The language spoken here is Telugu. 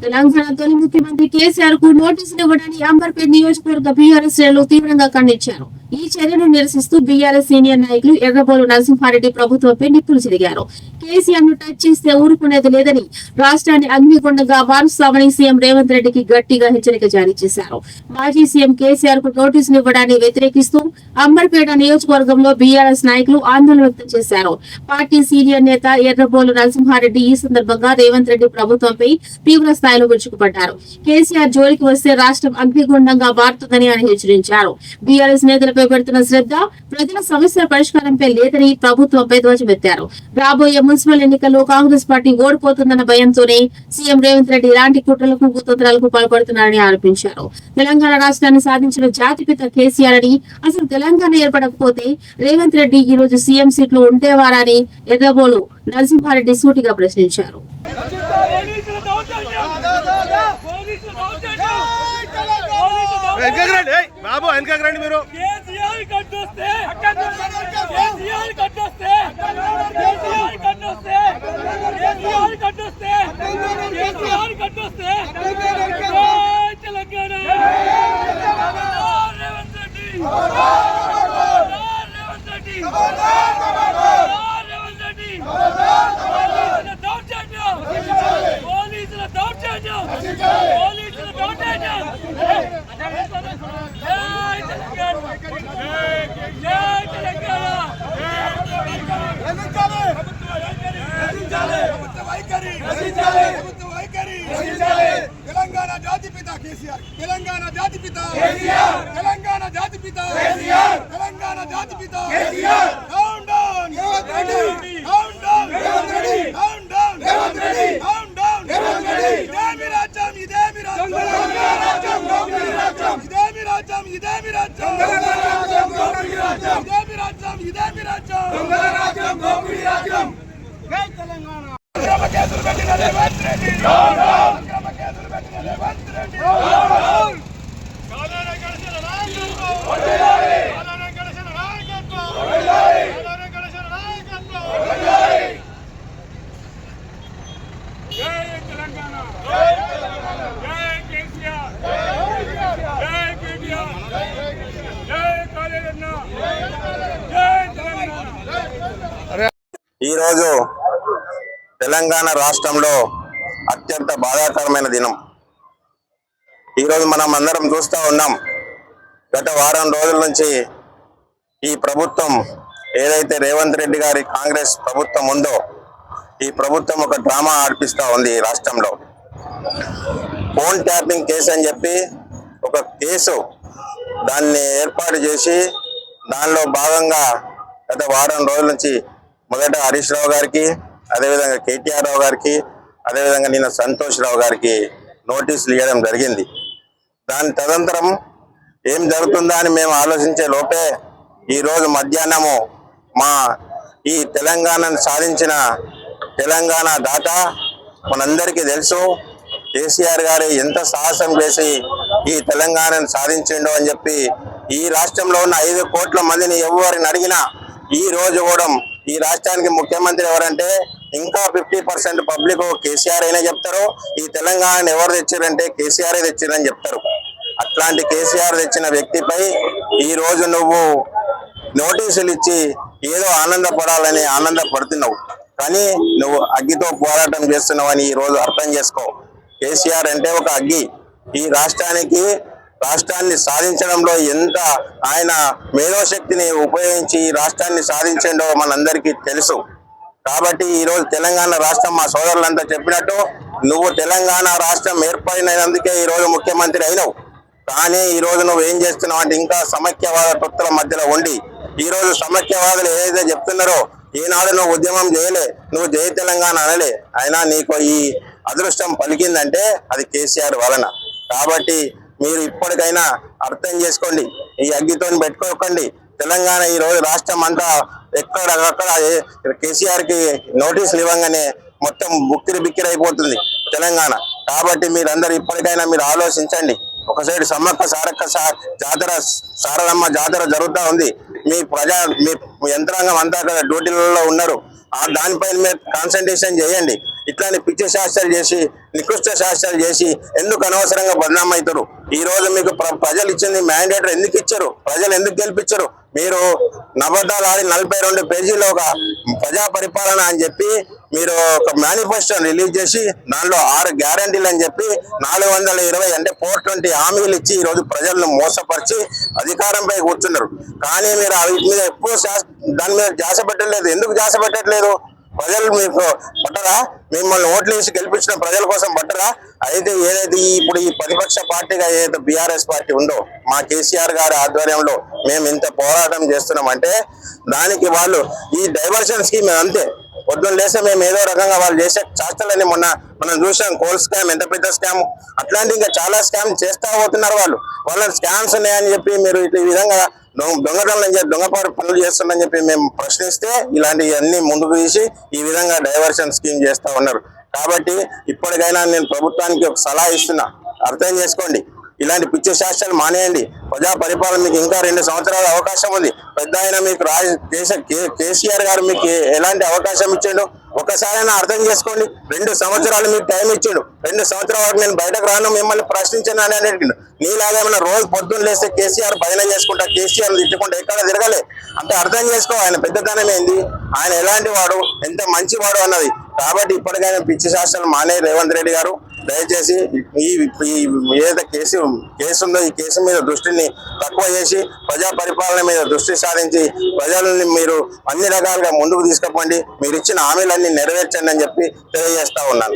తెలంగాణ తొలి ముఖ్యమంత్రి కేసీఆర్ కు నోటీసులు ఇవ్వడాన్ని అంబర్పేట నియోజకవర్గ బీఆర్ఎస్ శ్రేణులు తీవ్రంగా ఖండించారు. ఈ చర్యను నిరసిస్తూ బీఆర్ఎస్ సీనియర్ నాయకులు ఎర్రబోలు నరసింహారెడ్డి ప్రభుత్వంపై నిప్పులు చెరిగారు. కేసీఆర్ ను టచ్ చేస్తే ఊరుకునేది లేదని, రాష్ట్రాన్ని అగ్నిగుండంగా మారుస్తామని సీఎం రేవంత్ రెడ్డికి గట్టిగా హెచ్చరిక జారీ చేశారు. మాజీ సీఎం కేసీఆర్ కు నోటీసులు ఇవ్వడాన్ని వ్యతిరేకిస్తూ అంబర్పేట నియోజకవర్గంలో బీఆర్ఎస్ నాయకులు ఆందోళన వ్యక్తం చేశారు. పార్టీ సీనియర్ నేత ఎర్రబోలు నరసింహారెడ్డి ఈ సందర్భంగా రేవంత్ రెడ్డి ప్రభుత్వంపై తీవ్ర స్థాయిలో విరుచుకుపడ్డారు. కేసీఆర్ జోలికి వస్తే రాష్ట్రం అగ్నిగుండంగా మారుతుందని ఆయన హెచ్చరించారు. బీఆర్ఎస్ నేతలపై పెడుతున్న శ్రద్ధ ప్రజల సమస్యల పరిష్కారంపై లేదని ప్రభుత్వంపై ధ్వజమెత్తారు. రాబోయే మున్సిపల్ ఎన్నికల్లో కాంగ్రెస్ పార్టీ ఓడిపోతుందన్న భయంతోనే సీఎం రేవంత్ రెడ్డి ఇలాంటి కుట్రలకు కుతంత్రాలకు పాల్పడుతున్నారని ఆరోపించారు. తెలంగాణ రాష్ట్రాన్ని సాధించిన జాతిపిత కేసీఆర్ అని, అసలు తెలంగాణ ఏర్పడకపోతే రేవంత్ రెడ్డి ఈ రోజు సీఎం సీట్లో ఉండేవారని ఎర్రబోలు నరసింహారెడ్డి సూటిగా ప్రశ్నించారు. బాబు వెనకకి రండి మీరు. తెలంగాణ జాతిపిత కేసీఆర్, తెలంగాణ జాతిపిత కేసీఆర్, తెలంగాణ జాతిపిత కేసీఆర్, తెలంగాణ జాతిపిత KCR. Down down Revanth Reddy, down down Revanth Reddy, down down Revanth Reddy, down down Revanth Reddy. ఇదేమి రాజ్యం, ఇదేమి రాజ్యం, రాజ్యం దోపిడీ రాజ్యం, ఇదేమి రాజ్యం, ఇదేమి రాజ్యం, రాజ్యం దోపిడీ రాజ్యం, ఇదేమి రాజ్యం, ఇదేమి రాజ్యం, రాజ్యం దోపిడీ రాజ్యం. జై తెలంగాణ. కేసులు పెట్టిన రేవంత్ రెడ్డి, డౌన్ డౌన్ కేసులు పెట్టిన రేవంత్ రెడ్డి, డౌన్ డౌన్. కాలాన గడిచిన నాయకత్వం వదిలాలి, కాలాన గడిచిన నాయకత్వం వదిలాలి, కాలాన గడిచిన నాయకత్వం వదిలాలి. జై తెలంగాణ, జై తెలంగాణ, జై కేసీఆర్, జై కేటీఆర్, జై కాళేజన్న, జై తెలంగాణ. ఈరోజు తెలంగాణ రాష్ట్రంలో అత్యంత బాధాకరమైన దినం. ఈరోజు మనం అందరం చూస్తూ ఉన్నాం. గత వారం రోజుల నుంచి ఈ ప్రభుత్వం ఏదైతే రేవంత్ రెడ్డి గారి కాంగ్రెస్ ప్రభుత్వం ఉందో, ఈ ప్రభుత్వం ఒక డ్రామా ఆడిపిస్తూ ఉంది ఈ రాష్ట్రంలో. ఫోన్ ట్యాపింగ్ కేసు అని చెప్పి ఒక కేసు దాన్ని ఏర్పాటు చేసి దానిలో భాగంగా గత వారం రోజుల నుంచి మొదట హరీష్ రావు గారికి, అదేవిధంగా కేటీఆర్ రావు గారికి, అదేవిధంగా నిన్న సంతోష్ రావు గారికి నోటీసులు ఇవ్వడం జరిగింది. దాని తదనంతరం ఏం జరుగుతుందా అని మేము ఆలోచించే లోపే ఈరోజు మధ్యాహ్నము మా ఈ తెలంగాణను సాధించిన తెలంగాణ దాత మనందరికీ తెలుసు, కేసీఆర్ గారు ఎంత సాహసం చేసి ఈ తెలంగాణను సాధించిండో అని చెప్పి ఈ రాష్ట్రంలో ఉన్న 5 కోట్ల మందిని ఎవరిని అడిగినా ఈ రోజు కూడా ఈ రాష్ట్రానికి ముఖ్యమంత్రి ఎవరంటే ఇంకా 50% పబ్లిక్ కేసీఆర్ అయినా చెప్తారు. ఈ తెలంగాణను ఎవరు తెచ్చారంటే కేసీఆర్ తెచ్చారని చెప్తారు. అట్లాంటి కేసీఆర్ తెచ్చిన వ్యక్తిపై ఈ రోజు నువ్వు నోటీసులు ఇచ్చి ఏదో ఆనందపడాలని ఆనందపడుతున్నావు, కానీ నువ్వు అగ్గితో పోరాటం చేస్తున్నావు అని ఈ రోజు అర్థం చేసుకో. కేసీఆర్ అంటే ఒక అగ్గి. ఈ రాష్ట్రాన్ని సాధించడంలో ఎంత ఆయన మేధోశక్తిని ఉపయోగించి ఈ రాష్ట్రాన్ని సాధించడో మనందరికీ తెలుసు. కాబట్టి ఈరోజు తెలంగాణ రాష్ట్రం మా సోదరులంతా చెప్పినట్టు నువ్వు తెలంగాణ రాష్ట్రం ఏర్పడినందుకే ఈరోజు ముఖ్యమంత్రి అయినావు. కానీ ఈరోజు నువ్వు ఏం చేస్తున్నావు అంటే ఇంకా సమైక్యవాద తొత్తుల మధ్యలో ఉండి ఈరోజు సమైక్యవాదులు ఏదైతే చెప్తున్నారో ఈనాడు నువ్వు ఉద్యమం చేయలే, నువ్వు జై తెలంగాణ అనలే, అయినా నీకు ఈ అదృష్టం పలికిందంటే అది కేసీఆర్ వలన. కాబట్టి మీరు ఇప్పటికైనా అర్థం చేసుకోండి, ఈ అగ్గితో పెట్టుకోకండి. తెలంగాణ ఈ రోజు రాష్ట్రం అంతా ఎక్కడక్కడ కేసీఆర్ కి నోటీసులు ఇవ్వగానే మొత్తం బుక్కిరి బిక్కిరి అయిపోతుంది తెలంగాణ. కాబట్టి మీరందరూ ఇప్పటికైనా మీరు ఆలోచించండి. ఒక సైడ్ సమ్మక్క సారక్క జాతర, సారలమ్మ జాతర జరుగుతూ ఉంది. మీ యంత్రాంగం అంతా అక్కడ డ్యూటీలలో ఉన్నారు. దానిపైన మీరు కాన్సన్ట్రేషన్ చేయండి. ఇట్లానే పిచ్చి శాస్త్రాలు చేసి నికృష్ట శాస్త్రాలు చేసి ఎందుకు అనవసరంగా బదనాం అవుతారు? ఈ రోజు మీకు ప్రజలు ఇచ్చింది మ్యాండేట్ ఎందుకు ఇచ్చారు? ప్రజలు ఎందుకు గెలిపించారు? మీరు నబద్దాలు ఆడి 42 పేజీలో ఒక ప్రజా పరిపాలన అని చెప్పి మీరు ఒక మేనిఫెస్టో రిలీజ్ చేసి దానిలో 6 గ్యారంటీలు అని చెప్పి 420 అంటే 420 హామీలు ఇచ్చి ఈ రోజు ప్రజలను మోసపరిచి అధికారంపై కూర్చున్నారు. కానీ మీరు వీటి మీద ఎప్పుడు దాని మీద ధ్యాస పెట్టలేదు. ఎందుకు ధ్యాస పెట్టట్లేదు? ప్రజలు మీకు పట్టరా? మిమ్మల్ని ఓట్లు వేసి గెలిపించిన ప్రజల కోసం పట్టరా? అయితే ఏదైతే ఇప్పుడు ఈ ప్రతిపక్ష పార్టీగా ఏదైతే బీఆర్ఎస్ పార్టీ ఉందో, మా కేసీఆర్ గారి ఆధ్వర్యంలో మేము ఇంత పోరాటం చేస్తున్నామంటే దానికి వాళ్ళు ఈ డైవర్షన్ స్కీమ్ అంతే. పొద్దున్న లేస్తే మేము ఏదో రకంగా వాళ్ళు చేసే చేస్తాలని మనం చూసాం. కోల్ స్కామ్ ఎంత పెద్ద స్కామ్, అట్లాంటి ఇంకా చాలా స్కామ్ చేస్తా పోతున్నారు వాళ్ళు. వాళ్ళ స్కామ్స్ ఉన్నాయని చెప్పి మీరు ఈ విధంగా దొంగతనం దొంగపాటు పనులు చేస్తున్నారని చెప్పి మేము ప్రశ్నిస్తే ఇలాంటివన్నీ ముందుకు తీసి ఈ విధంగా డైవర్షన్ స్కీమ్ చేస్తా ఉన్నారు. కాబట్టి ఇప్పటికైనా నేను ప్రభుత్వానికి ఒక సలహా ఇస్తున్నా, అర్థం చేసుకోండి. ఇలాంటి పిచ్చి శాస్త్రాలు మానేయండి. ప్రజా పరిపాలన మీకు ఇంకా 2 సంవత్సరాల అవకాశం ఉంది. పెద్ద ఆయన మీకు కేసీఆర్ గారు మీకు ఎలాంటి అవకాశం ఇచ్చిండు ఒకసారైనా అర్థం చేసుకోండి. 2 సంవత్సరాలు మీకు టైం ఇచ్చిండు. 2 సంవత్సరాల వరకు నేను బయటకు రాను, మిమ్మల్ని ప్రశ్నించాను అని అడిగిండు. నీలాగేమైనా రోజు పొద్దున్న లేస్తే కేసీఆర్ భజన చేసుకుంటా, కేసీఆర్ తిట్టుకుంటా ఎక్కడ తిరగలే అంటే అర్థం చేసుకో ఆయన పెద్దతనం ఏంది, ఆయన ఎలాంటి వాడు, ఎంత మంచివాడు అన్నది. కాబట్టి ఇప్పటికైనా పిచ్చి శాస్త్రాలు మానే రేవంత్ రెడ్డి గారు దయచేసి ఈ ఏదైతే కేసు ఉందో ఈ కేసు మీద దృష్టిని తక్కువ చేసి ప్రజా పరిపాలన మీద దృష్టి సారించి ప్రజలని మీరు అన్ని రకాలుగా ముందుకు తీసుకుపోండి. మీరు ఇచ్చిన హామీలన్నీ నెరవేర్చండి అని చెప్పి తెలియజేస్తా ఉన్నాను.